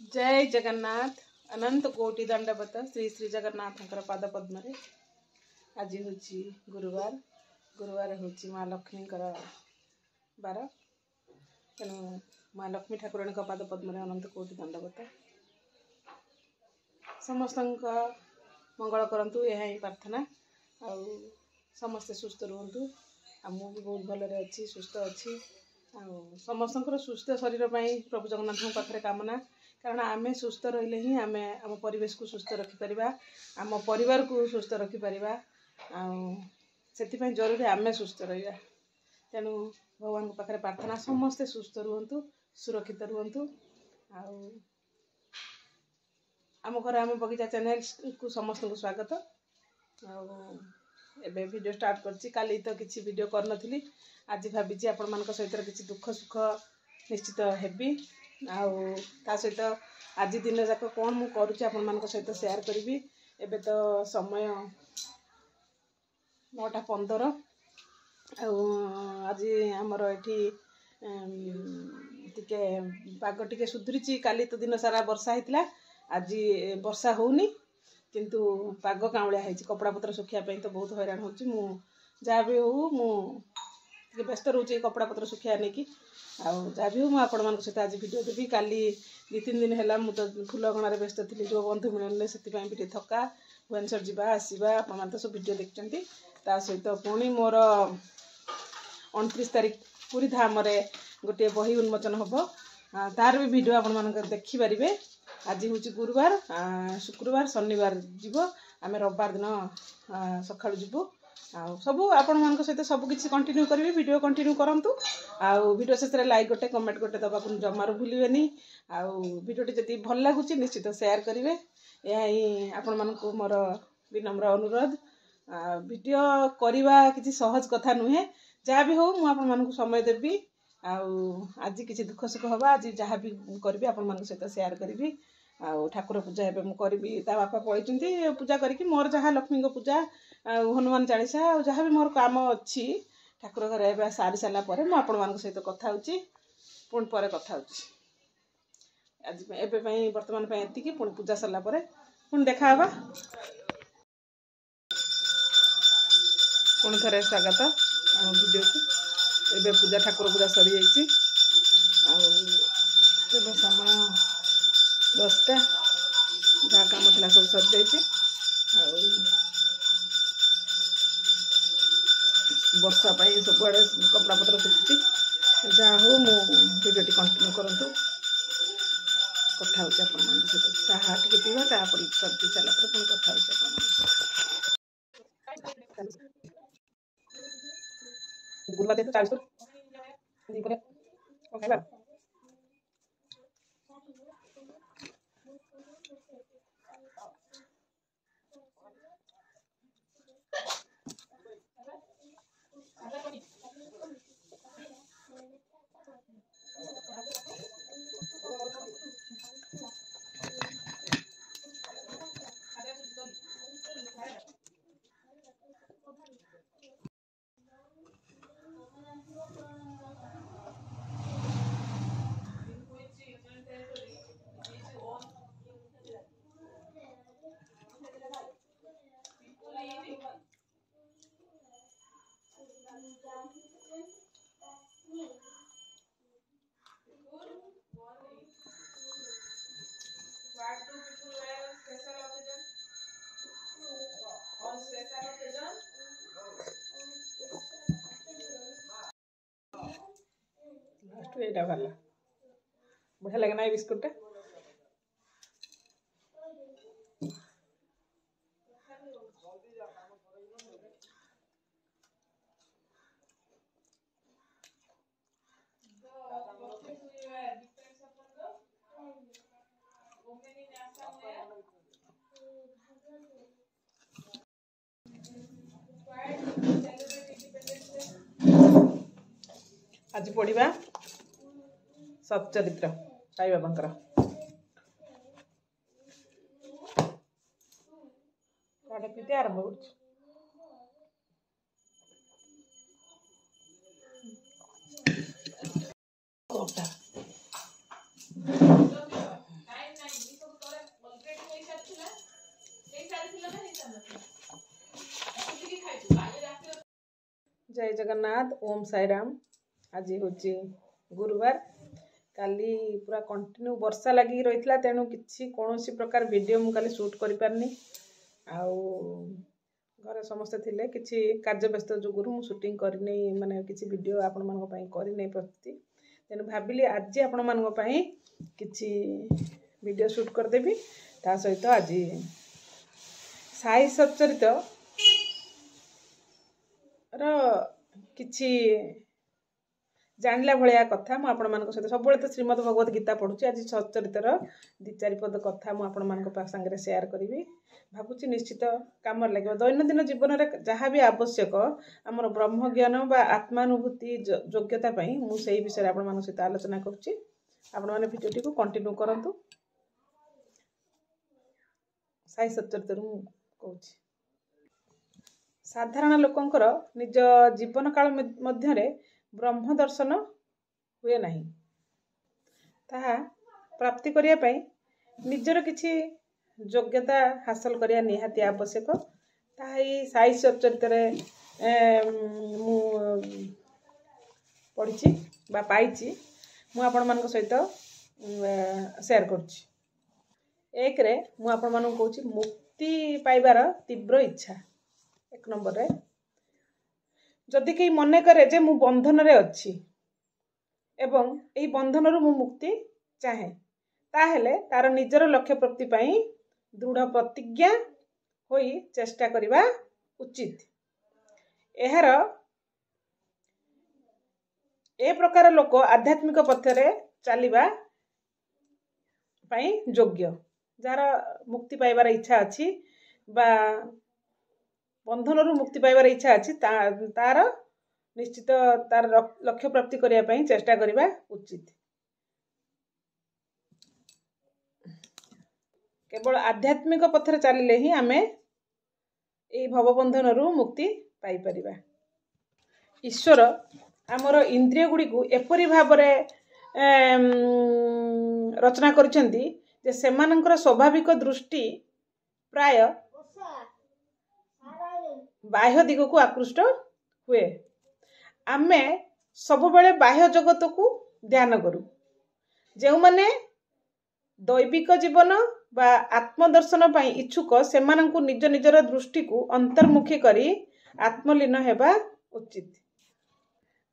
जय जगन्नाथ अनंत कोटि दंडवत श्री श्री जगन्नाथ पाद पद्म आज हूँ गुरुवार गुरुवार हूँ माँ लक्ष्मी बार तेणु माँ लक्ष्मी ठाकुराणी पाद पद्म अनंत कोटि दंडवत समस्त मंगल करंतु यह ही प्रार्थना आ समस्ते सुस्थ रुहतु आमु भी बहुत भलरे अच्छी सुस्थ अच्छी समस्त सुस्थ शरीर प्रभु जगन्नाथ पाखे कामना कारण आमे सुस्थ रहिले ही आमे आम परिवेश को सुस्थ रखिपर आम परिवार को सुस्थ रखिपर से जरूरी आमे सुस्थ रहा तेणु भगवान पाखे प्रार्थना समस्ते सुस्थ रुहतु सुरक्षित रुहतु आम घर आम बगीचा चैनल को समस्त को स्वागत एबे वीडियो स्टार्ट करछि काली तो किछि वीडियो कर नथली आज भाबी आपण मान सहित किछि दुख सुख निश्चित हेबी ता सहित आज दिन जाक कौन मु करूछि आपण मान सहित शेयर करी एबे तो समय 9:15 आज आमर एठी टिके पाग टिके सुधुरी काली तो दिन सारा वर्षा होता आज वर्षा होनी किंतु पाग काउलिया है कपड़ा पत्र सुखापी तो बहुत हैरान हो जहाँ भी हो मुझे व्यस्त रोचे कपड़ा पत्र सुखा नहीं कि जहाँ भी हो मुझे सहित आज वीडियो देवी काली 2-3 दिन है मुझे फुलगणार व्यस्त थी जो बंधु मिलने से भी थका भुवनेश्वर जावा आसवा आप तो सब वीडियो देखते सहित पुणी मोर 29 तारीख पूरी धाम गोटे बही उन्मोचन हम तार भी वीडियो आपण देखिपारे आज हूँ गुरुवार शुक्रवार शनिवार जीव आम रविवार दिन सका जीवु सब आपण मान सहित सब किसी कंटिन्यू करेंगे वीडियो कंटिन्यू करूँ वीडियो शेष में लाइक गोटे कमेंट गोटे दबा जमार भूलें वीडियो जब भल लगुच निश्चित शेयर करेंगे यही आपण मान मोर विनम्र अनुरोध वीडियो करवा किसी सहज कथा नुहे जहाँ भी हो मुझे समय देवी आज किसी दुख सुख हवा आज जहाँ भी करी आपण मान सहित शेयर करी ठाकुर पूजा एवं करी बापा पलि पूजा करके मोर जहाँ लक्ष्मी पूजा हनुमान चालीसा जहाँ भी मोर काम अच्छी ठाकुर घर सारी सारापर मुझे सहित कथा पुणी पर कथा आज एवं बर्तमान एति पुणी पूजा सरला पुणी देखा पुणी थे स्वागत आम वीडियो को एवं पूजा ठाकुर पूजा सरी समय 10टा जहाँ कम था सब सरी जा वर्षा सब आड़े कपड़ा पत्र सुखुची जहाँ हो वीडियो कंटिन्यू करूँ कथा हो सहित चाह टे पीवा चाह सरी सारा पुणी कथा हो यहाँ भल बढ़िया लगे ना बिस्कुट आज पढ़ा सच्चरित्र साई बाबा पीते आरंभ हो जगन्नाथ ओम साई राम। आज हूँ गुरुवार काली पूरा कंटिन्यू वर्षा लगी रही है तेणु किसी कौन प्रकार वीडियो मुझे शूट कर पारनी घरे समस्ते थिले किसी कार्य व्यस्त जुगुरु मु शूटिंग करनी माने किसी वीडियो आपण मानक पई करनी प्रस्तुति तेणु भाविली आज आपण मानक पई किसी वीडियो शूट कर देबी ता सहित आज साई सच्चरित किछि जानला भलिया कथा मु आपण मानक सहित सब तो श्रीमद् भगवत गीता पढ़ुची आज सच्चरितर 2-4 पद कथा मु आपण मानक संगे शेयर करी भावुची निश्चित काम लगे दैनंदिन जीवन में जहाँ भी आवश्यक आमर ब्रह्म ज्ञान बा आत्मानुभूति योग्यता मु से विषय आपण मानक सहित आलोचना करुच्ची आपण माने भिडियोटी को कंटिन्यू करंतु साई सच्चरितर मु कहूची साधारण लोकंकर निज जीवन काल मध्यरे ब्रह्म दर्शन हुए नहीं ताहा प्राप्ति करिया पई निजर किछि योग्यता हासिल करिया निहाती आवश्यक ताही साई सच्चरित मु पढ़ी बा पाइछि मु आपण मानक सहित शेयर करछि। एक रे मु आपण मानक कहूछि मुक्ति पाइबार तीव्र इच्छा। एक नंबर रे जदि कई मने करे जे मु बंधन रे अछि एवं एही बंधन रु मु मुक्ति चाहे ताहेले तार निजर लक्ष्य प्राप्ति पई दृढ़ प्रतिज्ञा होई चेष्टा करिबा उचित। एहार ए प्रकार लोक आध्यात्मिक पथरे चलिबा पई योग्य जार मुक्ति पाइबार इच्छा अछि बा बंधन रु मुक्ति पाइबार इच्छा अच्छी तार निश्चित तार लक्ष्य प्राप्ति करिया पई चेष्टा करिबा उचित। केवल आध्यात्मिक पथरे चलिले ही आमे ए भवबंधन रु मुक्ति पाई परिबा। ईश्वर आमर इंद्रिय गुडी को एपरि भाबरे रचना करिसेंती जे सेमानकर स्वाभाविक दृष्टि प्राय बाह्य दिग को आकृष्ट हुए। आमे सब बेले बाह्य जगत को ध्यान करू जो माने दैविक जीवन बा आत्मदर्शन पई इच्छुक सेमानंकु निज निजर दृष्टि को अंतर्मुखी करी आत्मलीन हेबा उचित।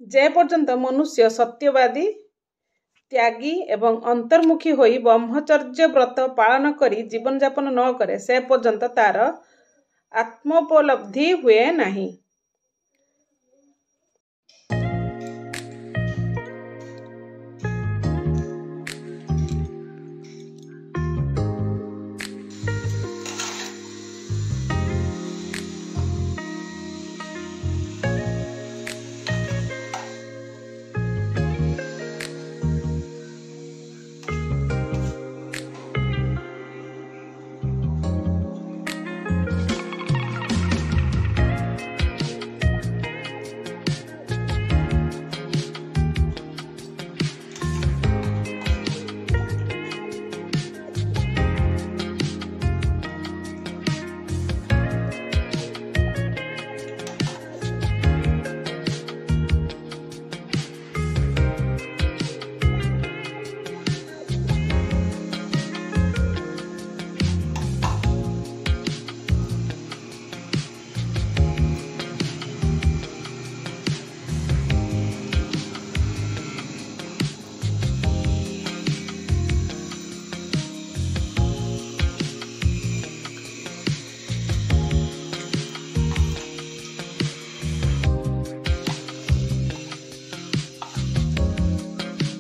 जे पर्यंत मनुष्य सत्यवादी त्यागी एवं अंतर्मुखी होई ब्रह्मचर्य व्रत पालन करी जीवन यापन न करे से पर्यंत तार आत्मोपलब्धि हुए नहीं।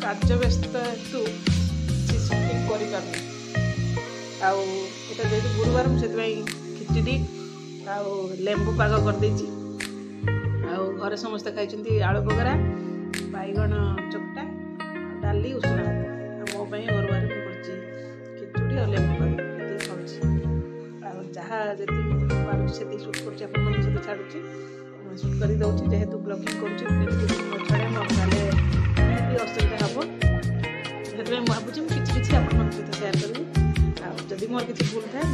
कार्य व्यस्त हेतु किसी शूटिंग कर गुरुवार मुझे खिचड़ी लेंबू पाग कर घरे समस्ते खाई आलू बगरा बैगण चकटा डाली उसना मो गुरुवार मुझे खिचड़ी और लेंबू पाग खाऊँ जहाँ जी पार्टी शूट कर छाड़ी शूट कर दूसरी जेहेतु ब्लॉगिंग कर असुविधा हम से भावुँ किसी आप सहित सेयार करी जदि मोर किसी भूल थाए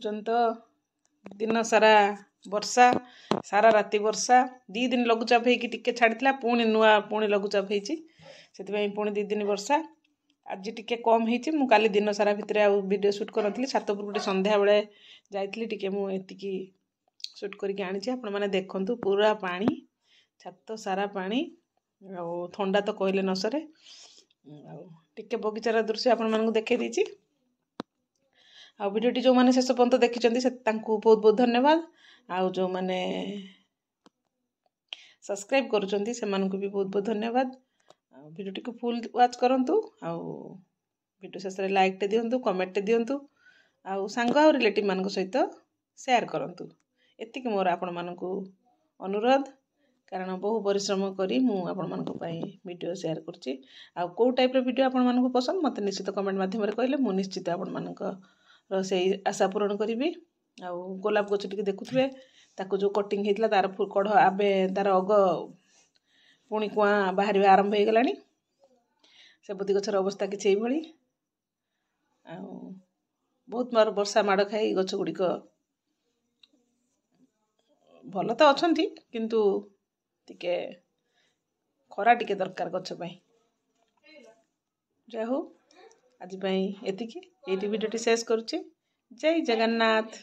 ଦେଖୁଛନ୍ତି ତ दिन सारा वर्षा सारा राति वर्षा 2 दिन लघुचाप होगी टिके छाड़ी पुणी नुआ पुणी लघुचाप होती पुणी 2 दिन वर्षा आज टिके कम होती मु काली दिन सारा भितर वीडियो शूट करी छात पर गोटे संध्या बेले जाइली टिके मुझे शूट करके आनी आपण मैंने देखु पूरा पानी छात सारा पानी ठंडा तो कहले न सरे टिके बगीचार दृश्य आपण मानक देखे दीची आ वीडियोटी जो मैंने शेष पर्यंत देखी से बहुत बहुत धन्यवाद आउ जो मैंने सब्सक्राइब करुँच से भी बहुत बहुत धन्यवाद वीडियोटी को फुल वाच करंतु आउ वीडियो शेष में लाइक टे दिंतु कमेंट टे दिंतु आउ सांग आ रिलेटिव मान सहित शेयर करंतु एतिक मोर आपण मानक अनुरोध कारण बहु परिश्रम करी मु आपण मानक पई वीडियो शेयर करछि आ को टाइप रो वीडियो आपण मानक पसंद मते निश्चित कमेंट माध्यम कहले मु निश्चित आपण मानक से आशा पूरण करी आ गोलाप गछ टी देखुए ताकू जो कटिंग होता तार कढ़ आबे तार अग पुणी कुआ बाहर आरंभ हो गला सेबती गछर अवस्था किसी यही बहुत मार वर्षा माड़ खाई गछ गुड़िक भल तो अच्छा किंतु टिके खरा टिके दरकार गछ पाई जय हो आज एतिकी ये वीडियोटी शेष करुच्ची जय जगन्नाथ।